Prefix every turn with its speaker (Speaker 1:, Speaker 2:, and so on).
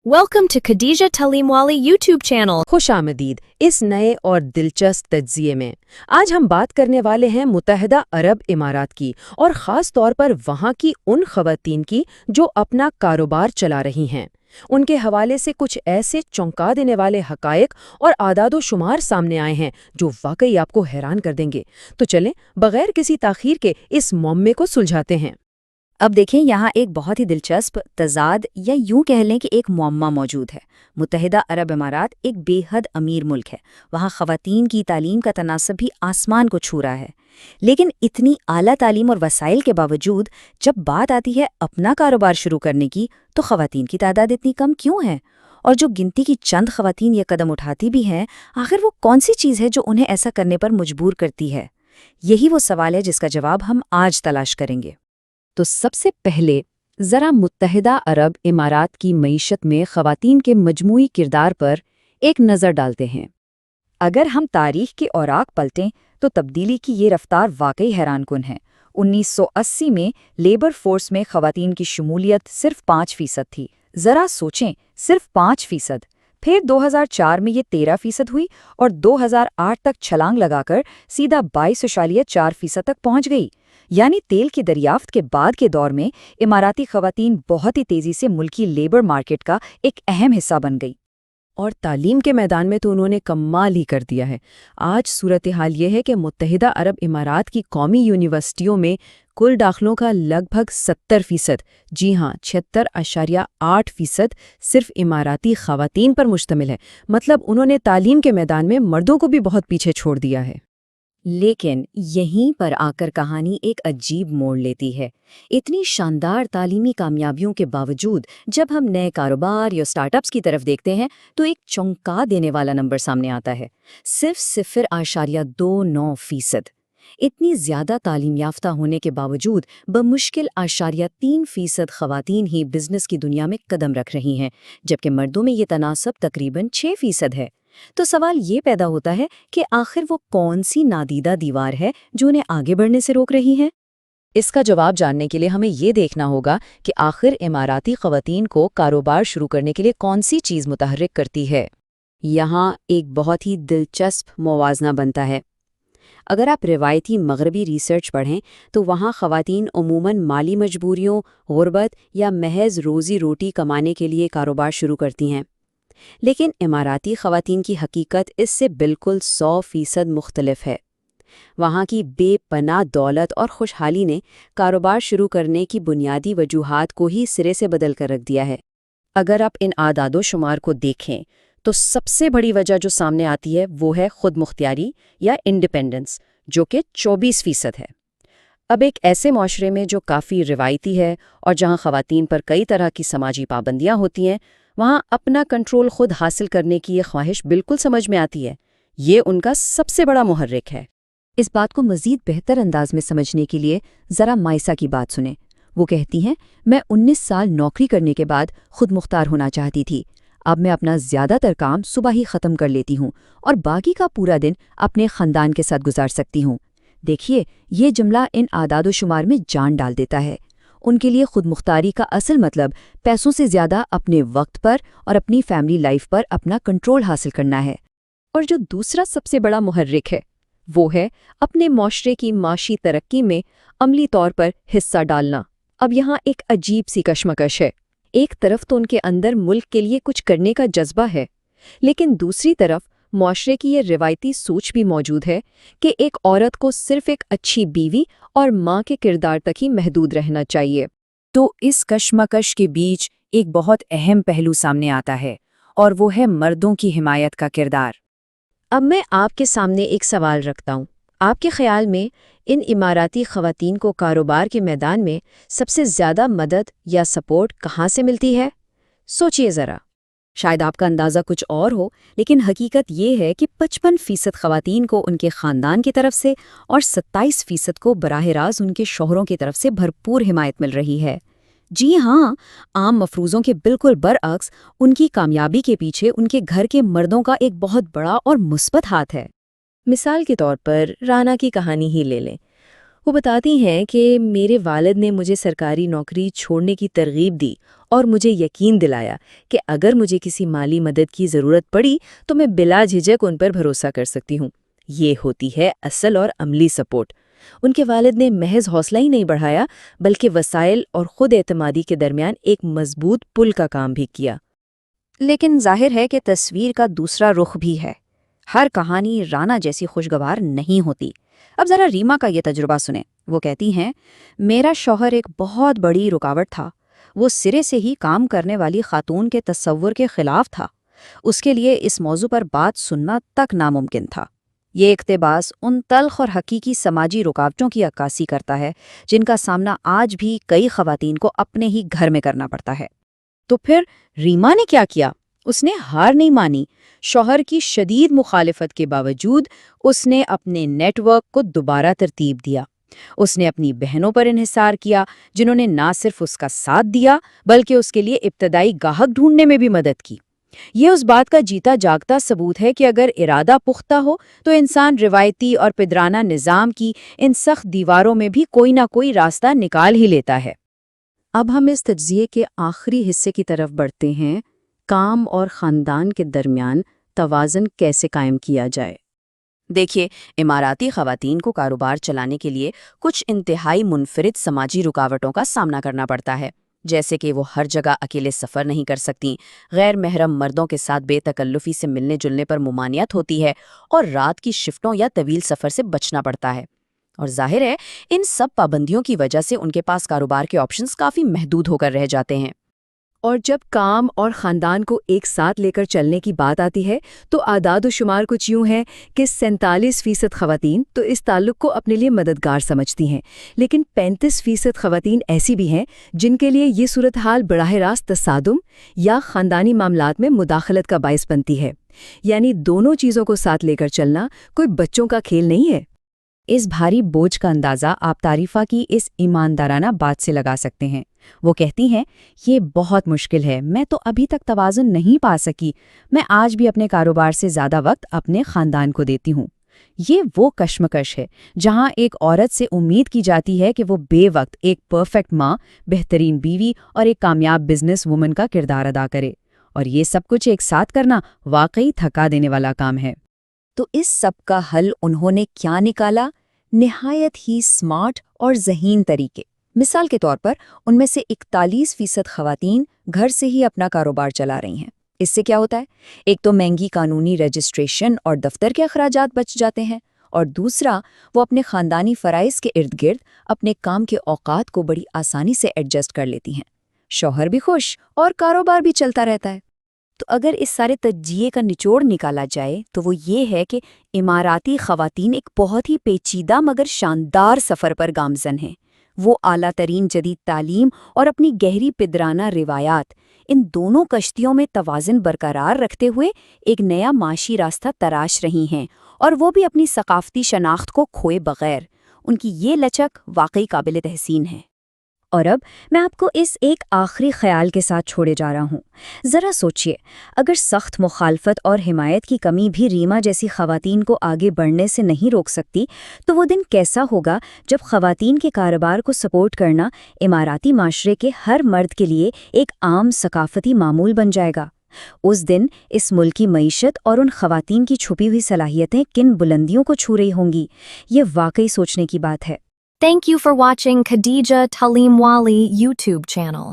Speaker 1: Welcome to Khadija Talimwali YouTube channel.
Speaker 2: खुश आमदीद इस नए और दिलचस्प तज्जिये में। आज हम बात करने वाले हैं मुत्तहिदा अरब इमारात की और ख़ास तौर पर वहाँ की उन ख़वातीन की जो अपना कारोबार चला रही हैं। उनके हवाले से कुछ ऐसे चौंका देने वाले हक़ाइक़ और आदादो शुमार सामने आए हैं जो वाकई आपको हैरान कर देंगे। तो चलें बग़ैर किसी ताख़ीर के इस मौमे को सुलझाते हैं।
Speaker 3: अब देखें, यहाँ एक बहुत ही दिलचस्प तज़ाद या यूं कह लें कि एक मुअम्मा मौजूद है। मुत्तहिदा अरब इमारात एक बेहद अमीर मुल्क है। वहाँ ख़वातीन की तालीम का तनासब भी आसमान को छू रहा है। लेकिन इतनी आला तालीम और वसाइल के बावजूद जब बात आती है अपना कारोबार शुरू करने की, तो ख़वातीन की तादाद इतनी कम क्यों है? और जो गिनती की चंद ख़वातीन ये कदम उठाती भी हैं, आखिर वो कौन सी चीज़ है जो उन्हें ऐसा करने पर मजबूर करती है? यही वो सवाल है जिसका जवाब हम आज तलाश करेंगे।
Speaker 2: तो सबसे पहले ज़रा मुत्तहिदा अरब इमारात की मईशत में ख़वातीन के मजमूई किरदार पर एक नज़र डालते हैं।
Speaker 3: अगर हम तारीख के औराक पलटें तो तब्दीली की ये रफ्तार वाकई हैरानकुन है। 1980 में लेबर फोर्स में ख़वातीन की शमूलियत सिर्फ 5% थी। ज़रा सोचें, सिर्फ 5%। फिर 2004 में ये 13% हुई और 2008 तक छलांग लगाकर सीधा 22.4% तक पहुंच गई। यानी तेल की दरियाफ्त के बाद के दौर में इमाराती ख़वातीन बहुत ही तेज़ी से मुल्की लेबर मार्केट का एक अहम हिस्सा बन गई।
Speaker 2: और तालीम के मैदान में तो उन्होंने कमाल ही कर दिया है। आज सूरत हाल ये है कि मुत्तहिदा अरब इमारात की कौमी यूनिवर्सिटियों में कुल दाखिलों का लगभग 70%, जी हाँ 76.8% सिर्फ इमाराती ख़वातीन पर मुश्तमिल है। मतलब उन्होंने तालीम के मैदान में मर्दों को भी बहुत पीछे छोड़ दिया है।
Speaker 3: लेकिन यहीं पर आकर कहानी एक अजीब मोड़ लेती है। इतनी शानदार तालीमी कामयाबियों के बावजूद जब हम नए कारोबार या स्टार्टअप्स की तरफ देखते हैं तो एक चौंका देने वाला नंबर सामने आता है, सिर्फ 0.29%। इतनी ज़्यादा तालीम याफ्ता होने के बावजूद बमुश्किल 0.3% ख़वातीन ही बिजनेस की दुनिया में कदम रख रही हैं, जबकि मर्दों में ये तनासब तकरीबन 6% है। तो सवाल ये पैदा होता है कि आखिर वो कौन सी नादीदा दीवार है जो उन्हें आगे बढ़ने से रोक रही है?
Speaker 2: इसका जवाब जानने के लिए हमें ये देखना होगा कि आखिर इमाराती ख़वातीन को कारोबार शुरू करने के लिए कौन सी चीज़ मुतहर्रिक करती है। यहाँ एक बहुत ही दिलचस्प मुवाज़ना बनता है। अगर आप रिवायती मगरबी रिसर्च पढ़ें तो वहाँ ख़वातीन अमूमन माली मजबूरियों, गुर्बत या महज रोज़ी रोटी कमाने के लिए कारोबार शुरू करती हैं। लेकिन इमाराती ख़वातीन की हकीकत इससे बिल्कुल 100% मुख्तलिफ है। वहाँ की बेपनाह दौलत और खुशहाली ने कारोबार शुरू करने की बुनियादी वजूहात को ही सिरे से बदल कर रख दिया है। अगर आप इन आदादो शुमार को देखें तो सबसे बड़ी वजह जो सामने आती है वो है खुद मुख्तियारी या इंडिपेंडेंस, जो कि 24% है। अब एक ऐसे माशरे में जो काफ़ी रिवायती है और जहाँ ख़वातीन पर कई तरह की समाजी पाबंदियाँ होती हैं, वहाँ अपना कंट्रोल खुद हासिल करने की ये ख्वाहिश बिल्कुल समझ में आती है। ये उनका सबसे बड़ा मुहर्रिक है।
Speaker 3: इस बात को मज़ीद बेहतर अंदाज में समझने के लिए ज़रा माइसा की बात सुनें। वो कहती हैं, मैं 19 साल नौकरी करने के बाद खुद मुख्तार होना चाहती थी। अब मैं अपना ज़्यादातर काम सुबह ही ख़त्म कर लेती हूँ और बाकी का पूरा दिन अपने ख़ानदान के साथ गुजार सकती हूँ। देखिए, ये जुमला इन आदादो शुमार में जान डाल देता है। उनके लिए खुद मुख्तारी का असल मतलब पैसों से ज़्यादा अपने वक्त पर और अपनी फैमिली लाइफ पर अपना कंट्रोल हासिल करना है।
Speaker 2: और जो दूसरा सबसे बड़ा मुहर्रिक है वो है अपने माशरे की माशी तरक्की में अमली तौर पर हिस्सा डालना। अब यहाँ एक अजीब सी कशमकश है। एक तरफ तो उनके अंदर मुल्क के लिए कुछ करने का जज्बा है, लेकिन दूसरी तरफ माशरे की ये रिवायती सोच भी मौजूद है कि एक औरत को सिर्फ एक अच्छी बीवी और माँ के किरदार तक ही महदूद रहना चाहिए।
Speaker 3: तो इस कशमकश के बीच एक बहुत अहम पहलू सामने आता है और वो है मर्दों की हिमायत का किरदार।
Speaker 2: अब मैं आपके सामने एक सवाल रखता हूँ। आपके ख्याल में इन इमाराती ख़वातीन को कारोबार के मैदान में सबसे ज़्यादा मदद या सपोर्ट कहाँ से मिलती है? सोचिए ज़रा।
Speaker 3: शायद आपका अंदाज़ा कुछ और हो, लेकिन हकीकत ये है कि 55% ख़वातीन को उनके ख़ानदान की तरफ से और 27% को बराह रास्त उनके शौहरों की तरफ से भरपूर हिमायत मिल रही है। जी हाँ, आम मफरूज़ों के बिल्कुल बरअक्स उनकी कामयाबी के पीछे उनके घर के मर्दों का एक बहुत बड़ा और मुस्बत हाथ है।
Speaker 2: मिसाल के तौर पर राना की कहानी ही ले लें। वो बताती हैं कि मेरे वालिद ने मुझे सरकारी नौकरी छोड़ने की तरगीब दी اور مجھے یقین دلایا کہ اگر مجھے کسی مالی مدد کی ضرورت پڑی تو میں بلا جھجک ان پر بھروسہ کر سکتی ہوں۔ یہ ہوتی ہے اصل اور عملی سپورٹ۔ ان کے والد نے محض حوصلہ ہی نہیں بڑھایا بلکہ وسائل اور خود اعتمادی کے درمیان ایک مضبوط پل کا کام بھی کیا۔
Speaker 3: لیکن ظاہر ہے کہ تصویر کا دوسرا رخ بھی ہے۔ ہر کہانی رانا جیسی خوشگوار نہیں ہوتی۔ اب ذرا ریما کا یہ تجربہ سنیں۔ وہ کہتی ہیں، میرا شوہر ایک بہت بڑی رکاوٹ تھا۔ وہ سرے سے ہی کام کرنے والی خاتون کے تصور کے خلاف تھا۔ اس کے لیے اس موضوع پر بات سننا تک ناممکن تھا۔ یہ اقتباس ان تلخ اور حقیقی سماجی رکاوٹوں کی عکاسی کرتا ہے جن کا سامنا آج بھی کئی خواتین کو اپنے ہی گھر میں کرنا پڑتا ہے۔
Speaker 2: تو پھر ریما نے کیا کیا؟ اس نے ہار نہیں مانی۔ شوہر کی شدید مخالفت کے باوجود اس نے اپنے نیٹ ورک کو دوبارہ ترتیب دیا۔ اس نے اپنی بہنوں پر انحصار کیا جنہوں نے نہ صرف اس کا ساتھ دیا بلکہ اس کے لیے ابتدائی گاہک ڈھونڈنے میں بھی مدد کی۔ یہ اس بات کا جیتا جاگتا ثبوت ہے کہ اگر ارادہ پختہ ہو تو انسان روایتی اور پدرانہ نظام کی ان سخت دیواروں میں بھی کوئی نہ کوئی راستہ نکال ہی لیتا ہے۔ اب ہم اس تجزیے کے آخری حصے کی طرف بڑھتے ہیں، کام اور خاندان کے درمیان توازن کیسے قائم کیا جائے۔ دیکھیے، اماراتی خواتین کو کاروبار چلانے کے لیے کچھ انتہائی منفرد سماجی رکاوٹوں کا سامنا کرنا پڑتا ہے، جیسے کہ وہ ہر جگہ اکیلے سفر نہیں کر سکتیں، غیر محرم مردوں کے ساتھ بے تکلفی سے ملنے جلنے پر ممانعت ہوتی ہے، اور رات کی شفٹوں یا طویل سفر سے بچنا پڑتا ہے۔ اور ظاہر ہے ان سب پابندیوں کی وجہ سے ان کے پاس کاروبار کے آپشنز کافی محدود ہو کر رہ جاتے ہیں۔ اور جب کام اور خاندان کو ایک ساتھ لے کر چلنے کی بات آتی ہے تو اعداد و شمار کچھ یوں ہیں کہ 47% خواتین تو اس تعلق کو اپنے لیے مددگار سمجھتی ہیں، لیکن 35% خواتین ایسی بھی ہیں جن کے لیے یہ صورتحال براہ راست تصادم یا خاندانی معاملات میں مداخلت کا باعث بنتی ہے۔ یعنی دونوں چیزوں کو ساتھ لے کر چلنا کوئی بچوں کا کھیل نہیں ہے۔ اس بھاری بوجھ کا اندازہ آپ تعریفہ کی اس ایماندارانہ بات سے لگا سکتے ہیں۔ وہ کہتی ہیں، یہ بہت مشکل ہے، میں تو ابھی تک توازن نہیں پا سکی، میں آج بھی اپنے کاروبار سے زیادہ وقت اپنے خاندان کو دیتی ہوں۔ یہ وہ کشمکش ہے جہاں ایک عورت سے امید کی جاتی ہے کہ وہ بے وقت ایک پرفیکٹ ماں، بہترین بیوی اور ایک کامیاب بزنس وومن کا کردار ادا کرے، اور یہ سب کچھ ایک ساتھ کرنا واقعی تھکا دینے والا کام ہے۔
Speaker 3: تو اس سب کا حل انہوں نے کیا نکالا؟ نہایت ہی سمارٹ اور ذہین طریقے۔ مثال کے طور پر ان میں سے 41% خواتین گھر سے ہی اپنا کاروبار چلا رہی ہیں۔ اس سے کیا ہوتا ہے؟ ایک تو مہنگی قانونی رجسٹریشن اور دفتر کے اخراجات بچ جاتے ہیں، اور دوسرا وہ اپنے خاندانی فرائض کے ارد گرد اپنے کام کے اوقات کو بڑی آسانی سے ایڈجسٹ کر لیتی ہیں۔ شوہر بھی خوش اور کاروبار بھی چلتا رہتا ہے۔ تو اگر اس سارے تجزیے کا نچوڑ نکالا جائے تو وہ یہ ہے کہ اماراتی خواتین ایک بہت ہی پیچیدہ مگر شاندار سفر پر گامزن ہیں۔ وہ اعلیٰ ترین جدید تعلیم اور اپنی گہری پدرانہ روایات، ان دونوں کشتیوں میں توازن برقرار رکھتے ہوئے ایک نیا معاشی راستہ تراش رہی ہیں، اور وہ بھی اپنی ثقافتی شناخت کو کھوئے بغیر۔ ان کی یہ لچک واقعی قابل تحسین ہے۔ اور اب میں آپ کو اس ایک آخری خیال کے ساتھ چھوڑے جا رہا ہوں۔ ذرا سوچئے، اگر سخت مخالفت اور حمایت کی کمی بھی ریما جیسی خواتین کو آگے بڑھنے سے نہیں روک سکتی، تو وہ دن کیسا ہوگا جب خواتین کے کاروبار کو سپورٹ کرنا اماراتی معاشرے کے ہر مرد کے لیے ایک عام ثقافتی معمول بن جائے گا۔ اس دن اس ملک کی معیشت اور ان خواتین کی چھپی ہوئی صلاحیتیں کن بلندیوں کو چھو رہی ہوں گی، یہ واقعی سوچنے کی بات ہے۔
Speaker 1: Thank you for watching Khadija Talimwali YouTube channel.